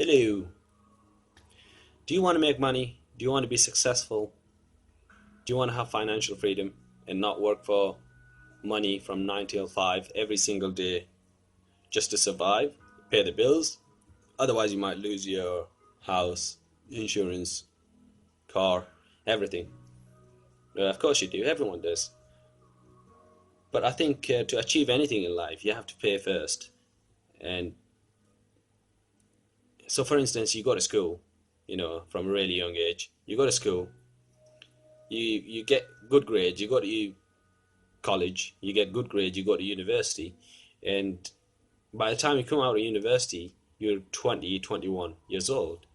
Hello. Do you want to make money? Do you want to be successful? Do you want to have financial freedom and not work for money from 9 till 5 every single day just to survive, pay the bills? Otherwise, you might lose your house, insurance, car, everything. Well, of course you do. Everyone does. But I think to achieve anything in life, you have to pay first. And so, for instance, you go to school, from a really young age. You go to school, you get good grades, you go to college, you get good grades, you go to university, and by the time you come out of university, you're 20, 21 years old,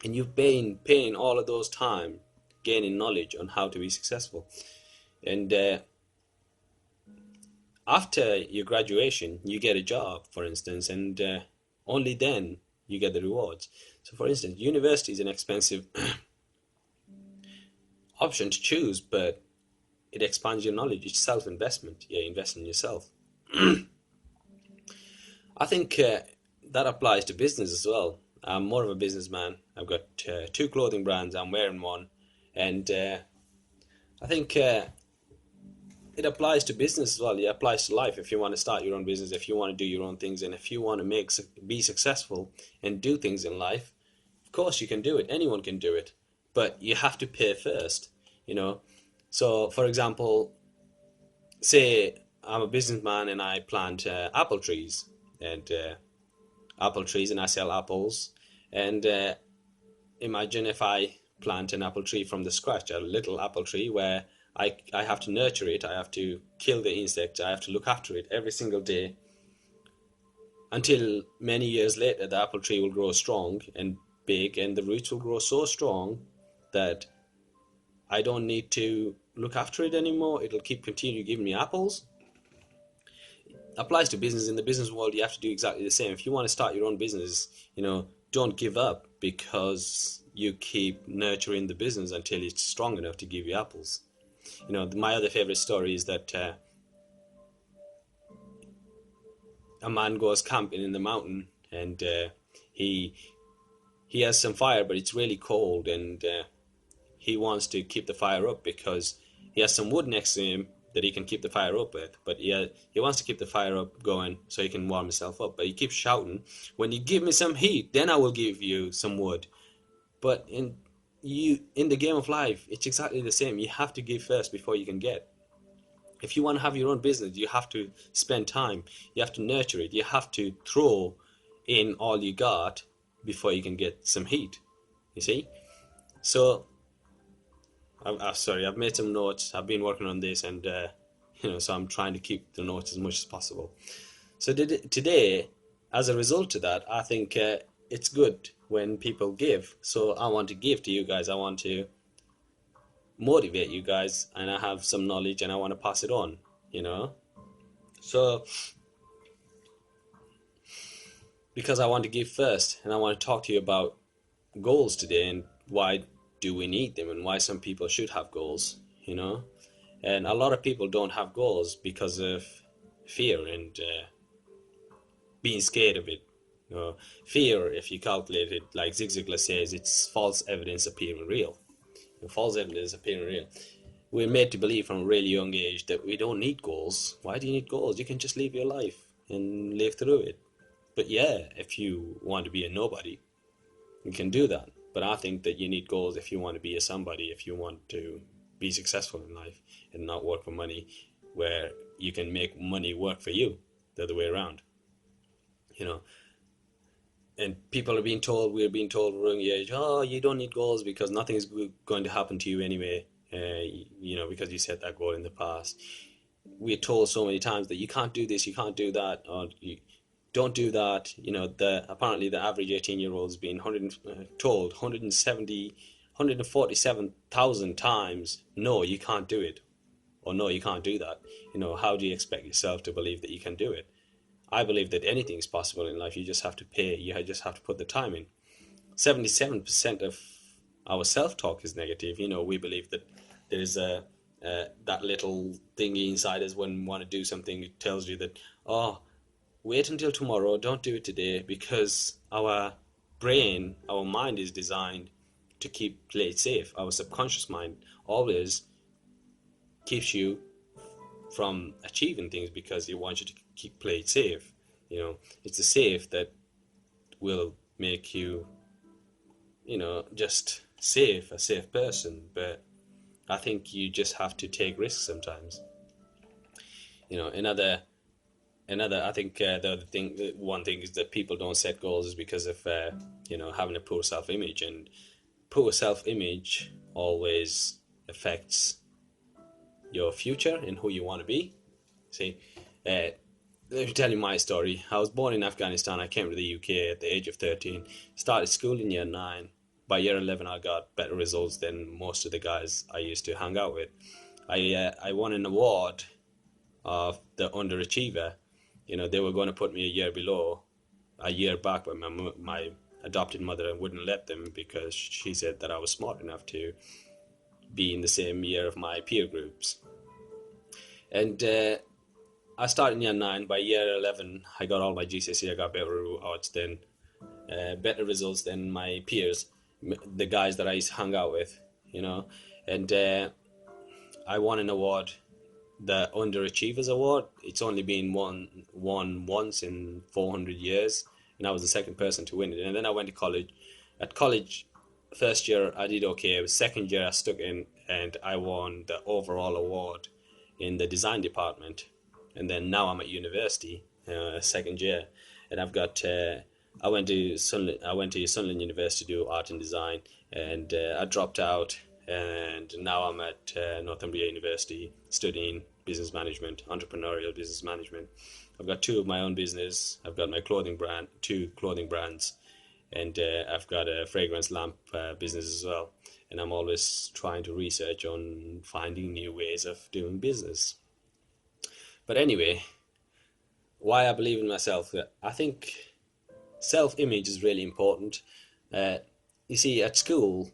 and you've been paying all of those time gaining knowledge on how to be successful. And after your graduation, you get a job, for instance, and only then you get the rewards. So, for instance, university is an expensive option to choose, but it expands your knowledge. It's self-investment. You're investing in yourself. I think that applies to business as well. I'm more of a businessman. I've got two clothing brands. I'm wearing one, and I think it applies to business as well. It applies to life. If you want to start your own business, if you want to do your own things, and if you want to be successful and do things in life, of course you can do it. Anyone can do it, but you have to pay first. You know. So, for example, say I'm a businessman and I plant apple trees and I sell apples. And imagine if I plant an apple tree from the scratch, a little apple tree where I have to nurture it, I have to kill the insects, I have to look after it every single day until many years later the apple tree will grow strong and big and the roots will grow so strong that I don't need to look after it anymore. It'll keep continue giving me apples. Applies to business. In the business world, you have to do exactly the same. If you want to start your own business, don't give up because you keep nurturing the business until it's strong enough to give you apples. My other favorite story is that a man goes camping in the mountain and he he has some fire, but it's really cold, and he wants to keep the fire up because he has some wood next to him that he can keep the fire up with. But he wants to keep the fire up going so he can warm himself up. But he keeps shouting, "When you give me some heat, then I will give you some wood." But in the game of life, it's exactly the same. You have to give first before you can get. If you want to have your own business, you have to spend time. You have to nurture it. You have to throw in all you got before you can get some heat. You see? So I'm sorry, I've made some notes. I've been working on this, and so I'm trying to keep the notes as much as possible. So today, as a result of that, I think it's good when people give. So I want to give to you guys. I want to motivate you guys, and I have some knowledge, and I want to pass it on. You know. So because I want to give first, and I want to talk to you about goals today and why do we need them and why some people should have goals. You know. And a lot of people don't have goals because of fear and being scared of it. Fear, if you calculate it, like Zig Ziglar says, it's false evidence appearing real. False evidence appearing real. We're made to believe from a really young age that we don't need goals. Why do you need goals? You can just live your life and live through it. But yeah, if you want to be a nobody, you can do that. But I think that you need goals if you want to be a somebody, if you want to be successful in life and not work for money, where you can make money work for you, the other way around. You know, and we're being told we're young age, oh, you don't need goals because nothing is going to happen to you anyway. Because you set that goal in the past. We're told so many times that you can't do this, you can't do that, or you don't do that. Apparently the average 18-year-old is being told 147,000 times, no, you can't do it, or no, you can't do that. How do you expect yourself to believe that you can do it? I believe that anything is possible in life. You just have to pay. You just have to put the time in. 77% of our self-talk is negative. We believe that there's that little thingy inside us when we want to do something. It tells you that, oh, wait until tomorrow. Don't do it today because our brain, our mind is designed to keep play it safe. Our subconscious mind always keeps you from achieving things because it wants you to keep play it safe. It's the safe that will make you, just a safe person. But I think you just have to take risks sometimes. Another I think the other thing, one thing is that people don't set goals is because of having a poor self-image, and poor self-image always affects your future and who you want to be. See, uh, let me tell you my story. I was born in Afghanistan. I came to the UK at the age of 13, started school in year 9. By year 11, I got better results than most of the guys I used to hang out with. I won an award of the underachiever. They were going to put me a year below, a year back, but my adopted mother wouldn't let them because she said that I was smart enough to be in the same year of my peer groups. And I started in year 9. By year 11, I got all my GCSE. I got better results than my peers, the guys that I used to hang out with, and I won an award, the Underachievers Award. It's only been won once in 400 years, and I was the second person to win it. And then I went to college. At college, first year I did okay. It was second year I stuck in, and I won the overall award in the design department. And then now I'm at university, second year, and I've got. I went to Sunderland University to do art and design, and I dropped out, and now I'm at Northumbria University studying business management, entrepreneurial business management. I've got two of my own business. I've got my two clothing brands, and I've got a fragrance lamp business as well. And I'm always trying to research on finding new ways of doing business. But anyway, why I believe in myself, I think self-image is really important. You see, at school,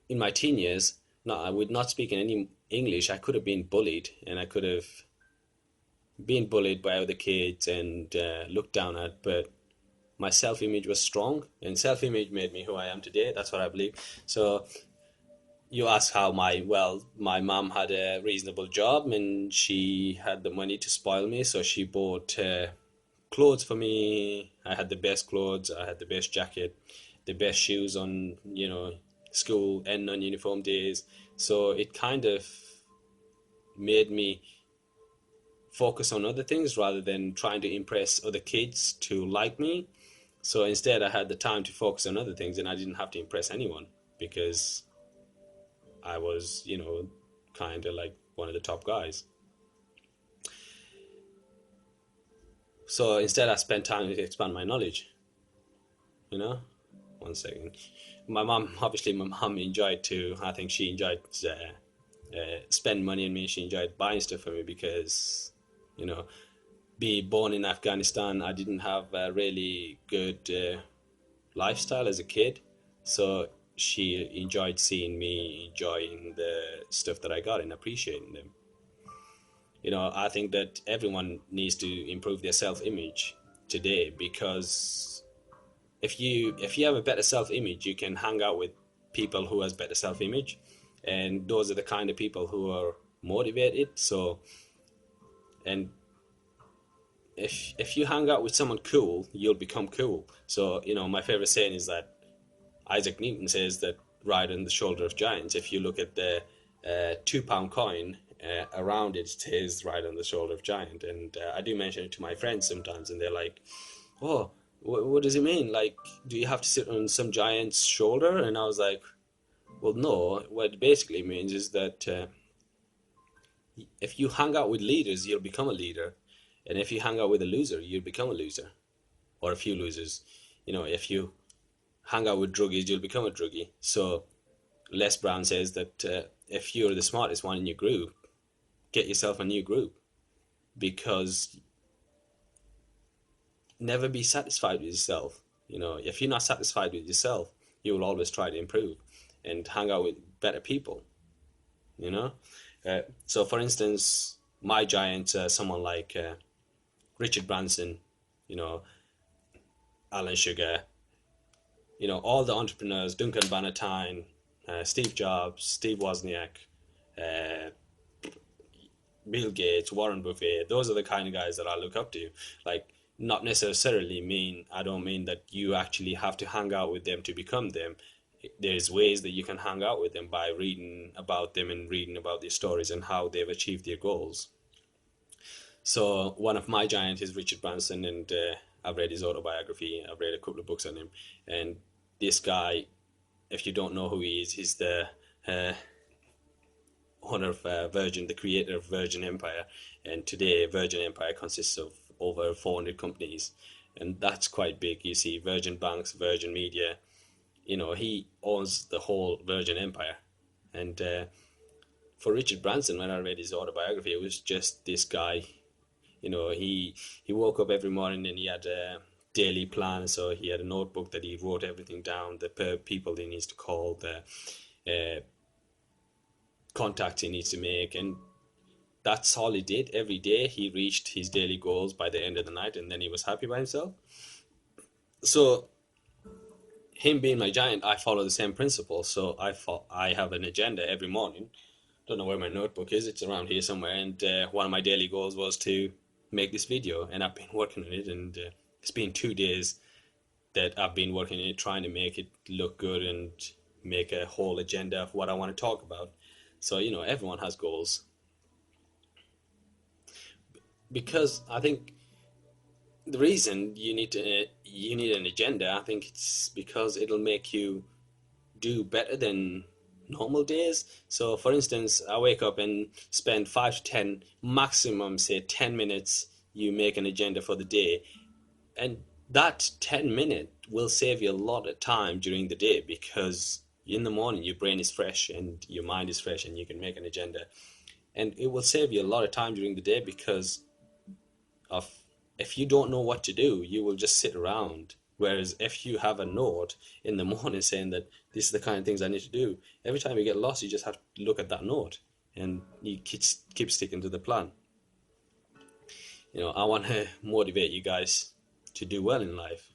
in my teen years, I would not speak in any English. I could have been bullied, and I could have been bullied by other kids and looked down at, but my self-image was strong, and self-image made me who I am today. That's what I believe. So you ask how my mom had a reasonable job, and she had the money to spoil me, so she bought clothes for me. I had the best clothes, I had the best jacket, the best shoes on, school and non-uniform days. So it kind of made me focus on other things rather than trying to impress other kids to like me. So instead, I had the time to focus on other things, and I didn't have to impress anyone because I was, kind of like one of the top guys. So instead, I spent time to expand my knowledge. You know, One second. My mom enjoyed too. I think she enjoyed spend money on me. She enjoyed buying stuff for me because, you know, be born in Afghanistan, I didn't have a really good lifestyle as a kid. So she enjoyed seeing me enjoying the stuff that I got and appreciating them. I think that everyone needs to improve their self-image today, because if you have a better self-image, you can hang out with people who has better self-image, and those are the kind of people who are motivated. So, and if you hang out with someone cool, you'll become cool. So, my favorite saying is that Isaac Newton says that ride on the shoulder of giants. If you look at the £2 coin, around it says ride on the shoulder of giant. And I do mention it to my friends sometimes, and they're like, "Oh, what does it mean? Like, do you have to sit on some giant's shoulder?" And I was like, "Well, no. What it basically means is that if you hang out with leaders, you'll become a leader, and if you hang out with a loser, you'll become a loser, or a few losers. If you hang out with druggies, you'll become a druggie." So Les Brown says that if you're the smartest one in your group, get yourself a new group, because never be satisfied with yourself. If you're not satisfied with yourself, you will always try to improve and hang out with better people. You know, so for instance, my giants, someone like Richard Branson, you know, Alan Sugar, all the entrepreneurs, Duncan Bannatyne, Steve Jobs, Steve Wozniak, uh, Bill Gates, Warren Buffett, those are the kind of guys that I look up to. Like, not necessarily I don't mean that you actually have to hang out with them to become them. There's ways that you can hang out with them by reading about them and reading about their stories and how they've achieved their goals. So one of my giants is Richard Branson, and I've read his autobiography. I've read a couple of books on him, and this guy, if you don't know who he is, he's the uh, owner of Virgin, the creator of Virgin Empire, and today Virgin Empire consists of over 400 companies, and that's quite big. You see, Virgin Banks, Virgin Media. He owns the whole Virgin Empire, and for Richard Branson, when I read his autobiography, it was just this guy. He woke up every morning and he had a daily plan. So he had a notebook that he wrote everything down, the people he needs to call, the uh, contacts he needs to make, and that's all he did every day. He reached his daily goals by the end of the night, and then he was happy by himself. So him being my giant, I follow the same principle. So I have an agenda every morning. Don't know where my notebook is. It's around here somewhere. And one of my daily goals was to make this video, and I've been working on it. And it's been 2 days that I've been working on it, trying to make it look good and make a whole agenda of what I want to talk about. So everyone has goals, because I think the reason you need an agenda. I think it's because it'll make you do better than normal days. So, for instance, I wake up and spend 5 to 10, maximum, say 10 minutes. You make an agenda for the day, and that 10 minute will save you a lot of time during the day, because in the morning your brain is fresh and your mind is fresh, and you can make an agenda, and it will save you a lot of time during the day, because of if you don't know what to do, you will just sit around. Whereas if you have a note in the morning saying that this is the kind of things I need to do, every time you get lost, you just have to look at that note and you keep sticking to the plan. I want to motivate you guys to do well in life.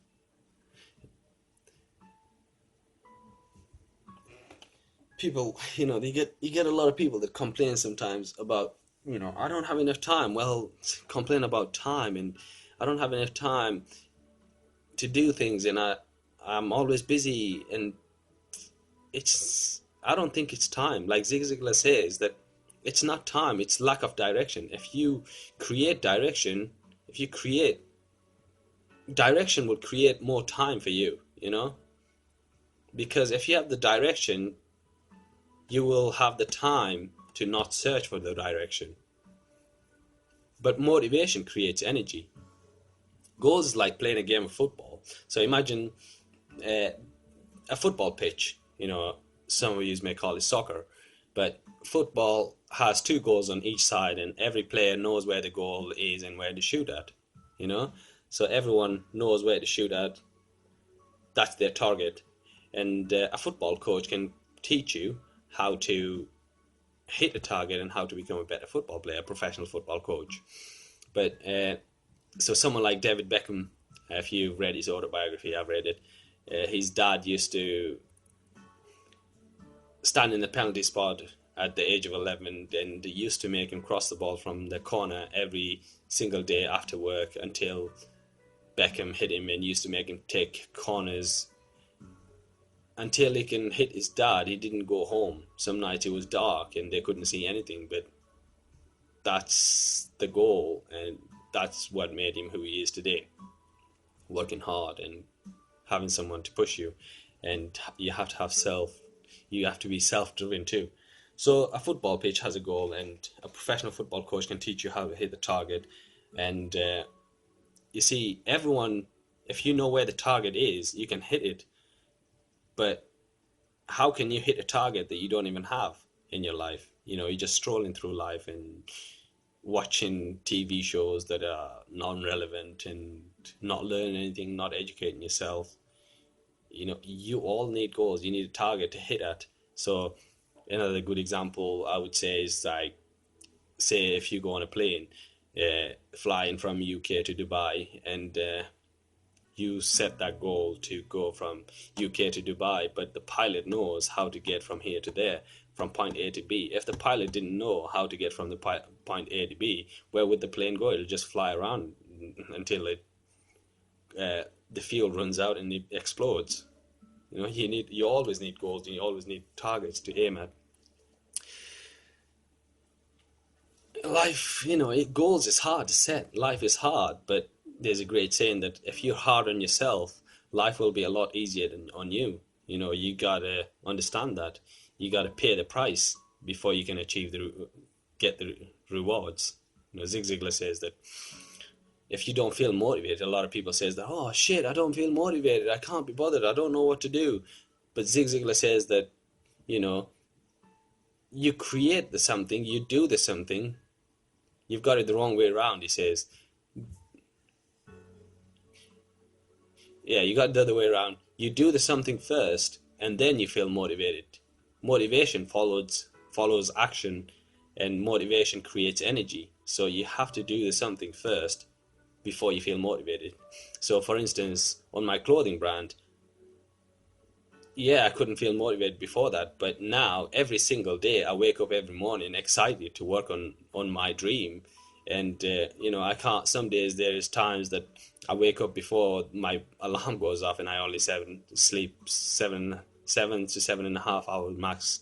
People, you get a lot of people that complain sometimes about, I don't have enough time. Well, complain about time, and I don't have enough time to do things, and I'm always busy, and I don't think it's time. Like Zig Ziglar says that it's not time, it's lack of direction. If you create direction, if you create direction would create more time for you, because if you have the direction, you will have the time to not search for the direction. But motivation creates energy. Goals is like playing a game of football. So imagine uh, a football pitch. Some of you may call it soccer, but football has two goals on each side, and every player knows where the goal is and where to shoot at. You know, so everyone knows where to shoot at. That's their target, and a football coach can teach you how to hit a target and how to become a better football player, a professional football coach. But so someone like David Beckham, if you've read his autobiography, I've read it. His dad used to stand in the penalty spot at the age of 11, and they used to make him cross the ball from the corner every single day after work until Beckham hit him, and used to make him take corners until he can hit his dad. He didn't go home. Some nights it was dark and they couldn't see anything, but that's the goal, and that's what made him who he is today. Working hard and having someone to push you, and you have to be self-driven too. So a football pitch has a goal, and a professional football coach can teach you how to hit the target. And you see, everyone, if you know where the target is, you can hit it. But how can you hit a target that you don't even have in your life? You're just strolling through life and watching TV shows that are non-relevant and not learning anything, not educating yourself. You all need goals. You need a target to hit at. So another good example I would say is, like, say if you go on a plane, flying from UK to Dubai, and you set that goal to go from UK to Dubai, but the pilot knows how to get from here to there, from point A to B. If the pilot didn't know how to get from the point A to B, where would the plane go? It'll just fly around until the fuel runs out and it explodes. You always need goals, and you always need targets to aim at. Life, goals is hard to set. Life is hard, but there's a great saying that if you're hard on yourself, life will be a lot easier than on you. You gotta understand that. You gotta pay the price before you can get the rewards. Zig Ziglar says that if you don't feel motivated, a lot of people says that, oh shit, I don't feel motivated, I can't be bothered, I don't know what to do. But Zig Ziglar says that, you know, you create the something, you do the something. You've got it the wrong way around, he says. Yeah, you got it the other way around. You do the something first, and then you feel motivated. Motivation follows action, and motivation creates energy. So you have to do the something first before you feel motivated. So for instance, on my clothing brand, yeah, I couldn't feel motivated before that, but now every single day I wake up every morning excited to work on my dream. And I can't. Some days there's times that I wake up before my alarm goes off, and I only sleep 7 to 7.5 hours max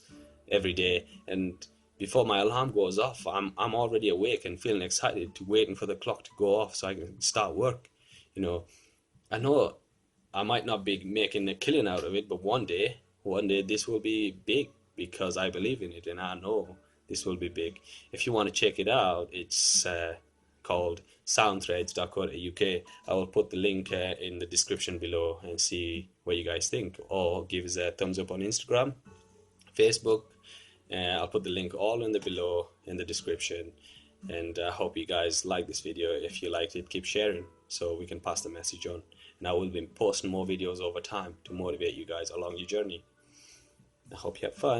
every day. And before my alarm goes off, I'm already awake and feeling excited, to waiting for the clock to go off so I can start work. I know I might not be making a killing out of it, but one day this will be big, because I believe in it and I know this will be big. If you want to check it out, it's called soundthreads.co.uk. I will put the link in the description below, and see what you guys think, or give us a thumbs up on Instagram, Facebook. I'll put the link all in the below in the description. And I hope you guys like this video. If you liked it, keep sharing so we can pass the message on. And I will be posting more videos over time to motivate you guys along your journey. I hope you have fun.